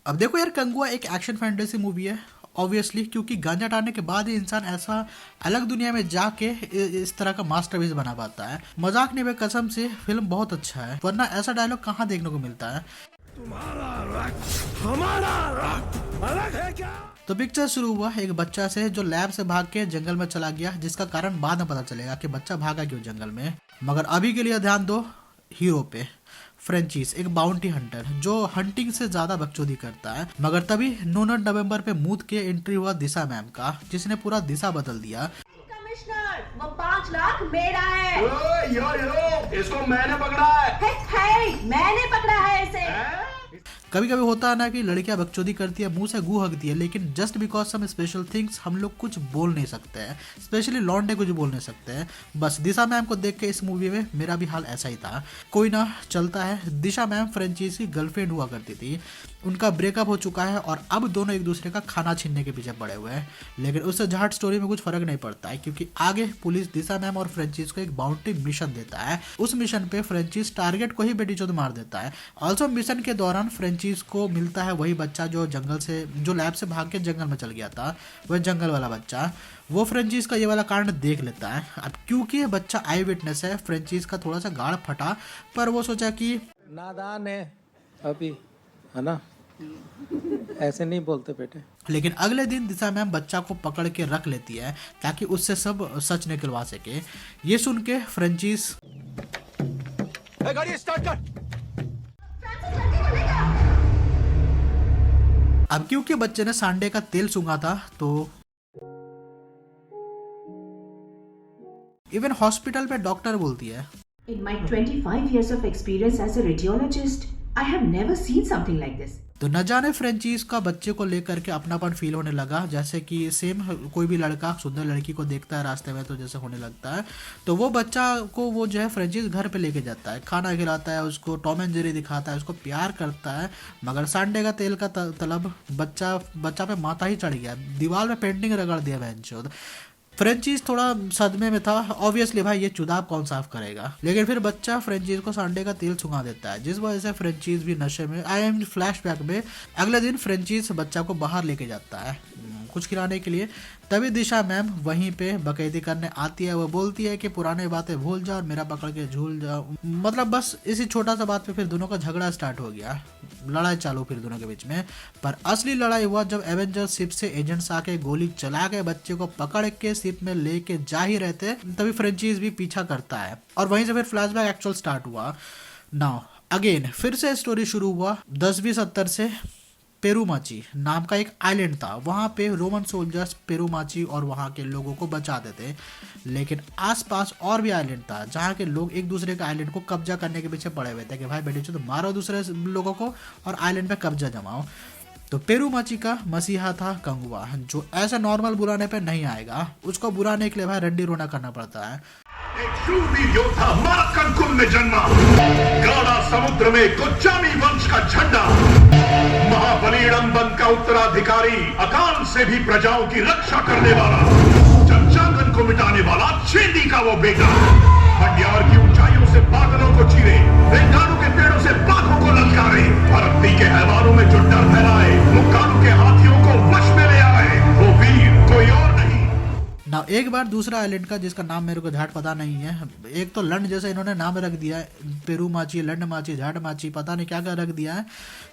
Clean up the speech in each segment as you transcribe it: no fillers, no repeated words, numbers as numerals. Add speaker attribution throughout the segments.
Speaker 1: अब देखो यार, कंगुआ एक एक्शन फैंटेसी मूवी है ऑब्वियसली, क्योंकि गांजा टाने के बाद ही इंसान ऐसा अलग दुनिया में जाके इस तरह का मास्टरपीस बना पाता है। मजाक नहीं, बे कसम से फिल्म बहुत अच्छा है, वरना ऐसा डायलॉग कहाँ देखने को मिलता है।
Speaker 2: तुम्हारा रक्त हमारा रक्त अलग है क्या?
Speaker 1: तो पिक्चर शुरू हुआ एक बच्चा से जो लैब से भाग के जंगल में चला गया, जिसका कारण बाद में पता चलेगा कि बच्चा भागा क्यों जंगल में। मगर अभी के लिए ध्यान दो हीरो पे। फ्रेंचिस एक बाउंटी हंटर जो हंटिंग से ज्यादा बकचोदी करता है। मगर तभी नूनट नवंबर पे मूत के एंट्री हुआ दिशा मैम का, जिसने पूरा दिशा बदल दिया।
Speaker 3: कमिश्नर, वो 5 लाख मेरा है।
Speaker 2: यो, इसको मैंने पकड़ा है।
Speaker 3: मैंने पकड़ा है इसे।
Speaker 1: कभी कभी होता है ना कि लड़कियां बकचोदी करती है, मुंह से गू हकती है, लेकिन just because some special things हम लोग कुछ बोल नहीं सकते हैं, स्पेशली लॉन्डे कुछ बोल नहीं सकते हैं। बस दिशा मैम को देख के इस मूवी में मेरा भी हाल ऐसा ही था। कोई ना, चलता है। दिशा मैम फ्रेंचाइज की गर्लफ्रेंड हुआ करती थी, उनका ब्रेकअप हो चुका है और अब दोनों एक दूसरे का खाना छीनने के पीछे पड़े हुए हैं। लेकिन उससे जाट स्टोरी में कुछ फर्क नहीं पड़ता है, क्योंकि आगे पुलिस दिशा मैम और फ्रेंचिस को एक बाउंड्री मिशन देता है। उस मिशन पे फ्रेंचिस टारगेट को ही बेटीचोद मार देता है। ऑल्सो मिशन के दौरान फ्रेंचिस को मिलता है वही बच्चा जो जंगल से, जो लैब से भाग के जंगल में चल गया था, वह जंगल वाला बच्चा। वो फ्रेंचिस का ये वाला कांड देख लेता है। अब क्योंकि ये बच्चा आई विटनेस है, फ्रेंचिस का थोड़ा सा गाड़ फटा, पर वो सोचा कि
Speaker 4: नादान है अभी, है ना, ऐसे नहीं बोलते बेटे।
Speaker 1: लेकिन अगले दिन दिशा मैम बच्चा को पकड़ के रख लेती है ताकि उससे सब सच निकलवा सके। ये सुन के फ्रेंचिस
Speaker 2: गाड़ी स्टार्ट कर।
Speaker 1: अब क्योंकि बच्चे ने सांडे का तेल सूंघा था, तो इवन हॉस्पिटल पे डॉक्टर बोलती है,
Speaker 3: In my 25 years of experience as a radiologist, I have never seen something like this.
Speaker 1: तो न जाने फ्रेंचिस का बच्चे को लेकर के अपनापन फील होने लगा, जैसे कि सेम कोई भी लड़का सुंदर लड़की को देखता है रास्ते में तो जैसे होने लगता है। तो वो बच्चा को वो जो है फ्रेंचिस घर पे लेके जाता है, खाना खिलाता है उसको, टॉम एंड जेरी दिखाता है, उसको प्यार करता है। मगर सांडे का तेल का तलब बच्चा पे माथा ही चढ़ गया, दीवार में पेंटिंग रगड़ दिया बहनचोद। फ्रेंचिस थोड़ा सदमे में था, ऑब्वियसली भाई ये चुदाब कौन साफ करेगा। लेकिन फिर बच्चा फ्रेंचिस को सांडे का तेल सुंघा देता है, जिस वजह से फ्रेंचिस भी नशे में। आई एम फ्लैशबैक में अगले दिन फ्रेंचिस बच्चा को बाहर लेके जाता है कुछ खिलाने के लिए। तभी दिशा मैम वहीं पे बकैती करने आती है। वो बोलती है कि पुराने बातें भूल जाओ और मेरा पकड़ के झूल जाओ। मतलब बस इसी छोटा सा बात पे फिर दोनों का झगड़ा स्टार्ट हो गया, लड़ाई चालू फिर दोनों के बीच में। पर असली लड़ाई हुआ जब एवेंजर्स शिप से एजेंट्स आके गोली चला के बच्चे को पकड़ के शिप में लेके जा ही रहते, तभी फ्रेंचिस भी पीछा करता है और वहीं से फिर फ्लैशबैक एक्चुअल स्टार्ट हुआ। नाउ अगेन फिर से स्टोरी शुरू हुआ 10-20-70 से। पेरूमाची नाम का एक आइलैंड था, वहाँ पे रोमन सोल्जर्स पेरूमाची और वहाँ के लोगों को बचाते थे। लेकिन आसपास और भी आइलैंड था जहाँ के लोग एक दूसरे के आइलैंड को कब्जा करने के पीछे पड़े हुए थे कि भाई बेटे तो मारो दूसरे लोगों को और आइलैंड पे कब्जा जमाओ। तो पेरूमाची का मसीहा था कंगुआ, जो ऐसा नॉर्मल बुलाने पे नहीं आएगा। उसको बुलाने के लिए भाई रंडी रोना करना पड़ता है।
Speaker 2: एक शूरवीर योद्धा मारक्कन कुल में जन्मा, गाढ़ा समुद्र में कोच्चामी वंश का झंडा, महाबलीडंबन का उत्तराधिकारी, अकाल से भी प्रजाओं की रक्षा करने वाला, जनजांगन को मिटाने वाला, चेंदी का वो बेटा, मंड्यार की ऊंचाइयों से बादलों को चीरे, रेंगारू के पेड़ों से बाघों को ललकारे, भरती के हैवानों में जो डर फैलाए, मुक्कालू के हाथियों को वश में ले आए, वो वीर कोई और नहीं।
Speaker 1: ना एक बार दूसरा आइलैंड का, जिसका नाम मेरे को झाट पता नहीं है, एक तो लंड जैसे इन्होंने नाम रख दिया है, पेरू माची, लंड माची, झाट माची, पता नहीं क्या क्या रख दिया है।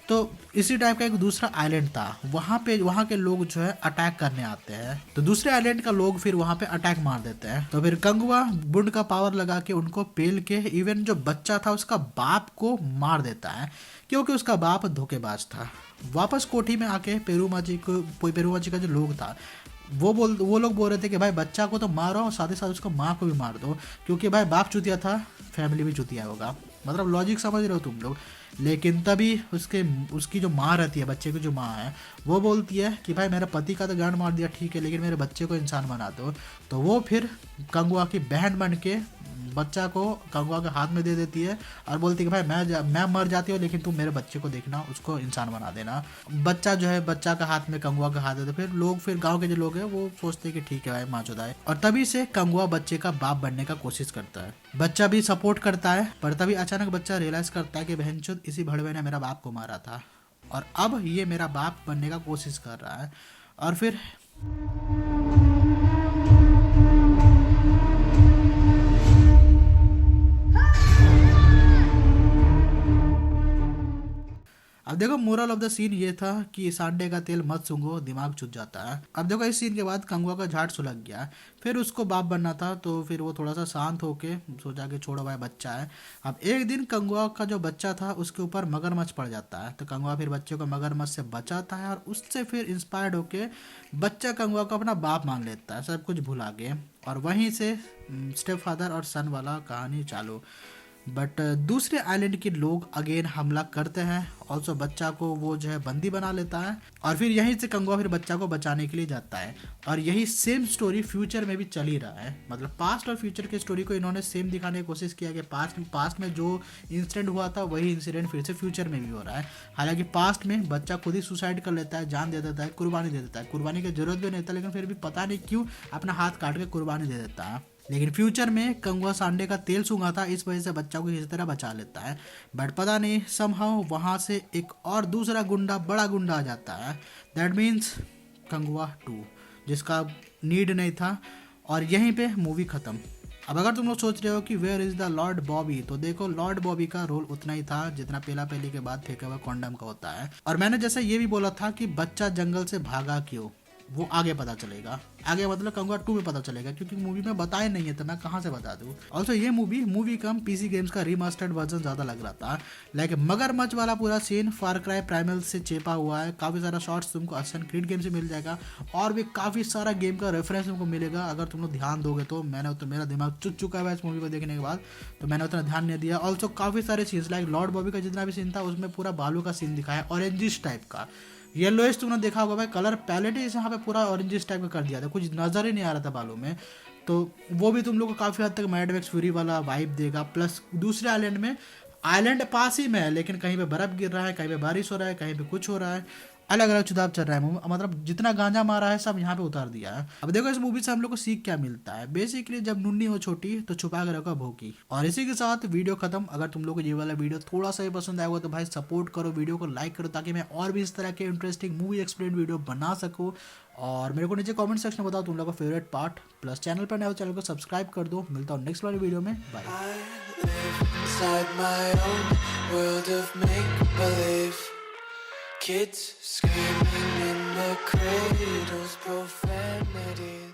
Speaker 1: तो इसी टाइप का एक दूसरा आइलैंड था, वहाँ पे वहाँ के लोग जो है अटैक करने आते हैं। तो दूसरे आइलैंड का लोग फिर वहाँ पे अटैक मार देते हैं। तो फिर कंगुआ बुंड का पावर लगा के उनको पेल के इवन जो बच्चा था उसका बाप को मार देता है, क्योंकि उसका बाप धोखेबाज था। वापस कोठी में आके पेरूमाची का जो लोग था वो लोग बोल रहे थे कि भाई बच्चा को तो मारो और साथ ही साथ उसको माँ को भी मार दो, क्योंकि भाई बाप चुतिया था, फैमिली भी चुतिया होगा। मतलब लॉजिक समझ रहे हो तुम लोग। लेकिन तभी उसकी जो माँ रहती है, बच्चे की जो माँ है, वो बोलती है कि भाई मेरे पति का तो गांड मार दिया ठीक है, लेकिन मेरे बच्चे को इंसान बना दो। तो वो फिर कंगुआ की बहन बन के बच्चा को कंगुआ के हाथ में दे देती है और बोलती है कि भाई मैं मर जाती हूँ, लेकिन तुम मेरे बच्चे को देखना, उसको इंसान बना देना। बच्चा जो है बच्चा का हाथ में कंगुआ का हाथ देते, फिर गांव के जो लोग हैं वो सोचते हैं कि ठीक है भाई माँ चुदा है। और तभी से कंगुआ बच्चे का बाप बनने का कोशिश करता है, बच्चा भी सपोर्ट करता है। पर तभी अचानक बच्चा रियलाइज करता है कि बहनचोद इसी भड़वे ने मेरा बाप को मारा था। और अब ये मेरा बाप बनने का कोशिश कर रहा है। और फिर अब देखो मोरल ऑफ द सीन ये था कि सांडे का तेल मत सूंघो, दिमाग चुट जाता है। अब देखो इस सीन के बाद कंगुआ का झाड़ सुलग गया, फिर उसको बाप बनना था, तो फिर वो थोड़ा सा शांत होके सोचा कि छोड़ो भाई बच्चा है। अब एक दिन कंगुआ का जो बच्चा था उसके ऊपर मगरमच्छ पड़ जाता है, तो कंगुआ फिर बच्चे को मगरमच्छ से बचाता है और उससे फिर इंस्पायर्ड होके बच्चा कंगुआ को अपना बाप मान लेता है, सब कुछ भुला के। और वहीं से स्टेप फादर और सन वाला कहानी चालू। बट दूसरे आइलैंड के लोग अगेन हमला करते हैं, ऑल्सो बच्चा को वो जो है बंदी बना लेता है। और फिर यहीं से कंगुआ फिर बच्चा को बचाने के लिए जाता है। और यही सेम स्टोरी फ्यूचर में भी चल ही रहा है, मतलब पास्ट और फ्यूचर की स्टोरी को इन्होंने सेम दिखाने की कोशिश किया कि पास्ट में जो इंसिडेंट हुआ था वही इंसिडेंट फिर से फ्यूचर में भी हो रहा है। हालांकि पास्ट में बच्चा खुद ही सुसाइड कर लेता है, जान दे देता है, कुर्बानी दे देता है। कुर्बानी की जरूरत भी नहीं था, लेकिन फिर भी पता नहीं क्यों अपना हाथ काट के कुर्बानी दे देता है। लेकिन फ्यूचर में कंगुआ सांडे का तेल सूंघा था, इस वजह से बच्चा को इसी तरह बचा लेता है। बट पता नहीं समहाउ वहाँ से एक और दूसरा गुंडा, बड़ा गुंडा आ जाता है। दैट मीन्स कंगुआ 2, जिसका नीड नहीं था। और यहीं पे मूवी ख़त्म। अब अगर तुम लोग सोच रहे हो कि where is the Lord Bobby, तो देखो लॉर्ड बॉबी का रोल उतना ही था जितना पेला पेली के बाद फेंका हुआ कॉन्डम का होता है। और मैंने जैसे ये भी बोला था कि बच्चा जंगल से भागा क्यों, वो आगे पता चलेगा। आगे मतलब कंगुआ 2 में पता चलेगा, क्योंकि मूवी में बताया नहीं है, तो मैं कहाँ से बता दूँ। ऑल्सो ये मूवी कम पीसी गेम्स का रीमास्टर्ड वर्जन ज़्यादा लग रहा था। लाइक मगरमच्छ वाला पूरा सीन फार क्राई प्राइमल से चेपा हुआ है। काफ़ी सारा शॉर्ट्स तुमको अससन क्रीड गेम से मिल जाएगा, और भी काफ़ी सारा गेम का रेफरेंस तुमको मिलेगा अगर तुम लोग ध्यान दोगे तो। मेरा दिमाग चुट चुका है इस मूवी को देखने के बाद, तो मैंने उतना ध्यान नहीं दिया। ऑल्सो काफ़ी सारे सीन्स लाइक लॉर्ड बॉबी का जितना भी सीन था उसमें पूरा बालू का सीन दिखाया, ऑरेंजिश टाइप का। येलोइश तुमने देखा होगा भाई, कलर पैलेट ही यहाँ पे पूरा ऑरेंजिश टाइप का कर दिया था, कुछ नज़र ही नहीं आ रहा था बालों में। तो वो भी तुम लोग को काफ़ी हद तक मैड मैक्स फ्यूरी वाला वाइब देगा। प्लस दूसरे आइलैंड में, आइलैंड पास ही में है लेकिन कहीं पे बर्फ़ गिर रहा है, कहीं पे बारिश हो रहा है, कहीं पे कुछ हो रहा है, अलग अलग चुनाव चल रहा है। मतलब जितना गांजा मारा है सब यहाँ पे उतार दिया है। अब देखो इस मूवी से हम लोग को सीख क्या मिलता है। बेसिकली जब नुन्नी हो छोटी तो छुपा के रखो भूखी। और इसी के साथ वीडियो खत्म। अगर तुम लोग को ये वाला वीडियो थोड़ा सा ही पसंद आएगा तो भाई सपोर्ट करो, वीडियो को लाइक करो, ताकि मैं और भी इस तरह के इंटरेस्टिंग मूवी एक्सप्लेन वीडियो बना सकूँ। और मेरे को नीचे कमेंट सेक्शन में बताओ तुम लोग का फेवरेट पार्ट। प्लस चैनल पर नए हो चैनल को सब्सक्राइब कर दो। मिलता हूँ नेक्स्ट वाली वीडियो में, bye.
Speaker 5: Kids screaming in the cradles, profanity.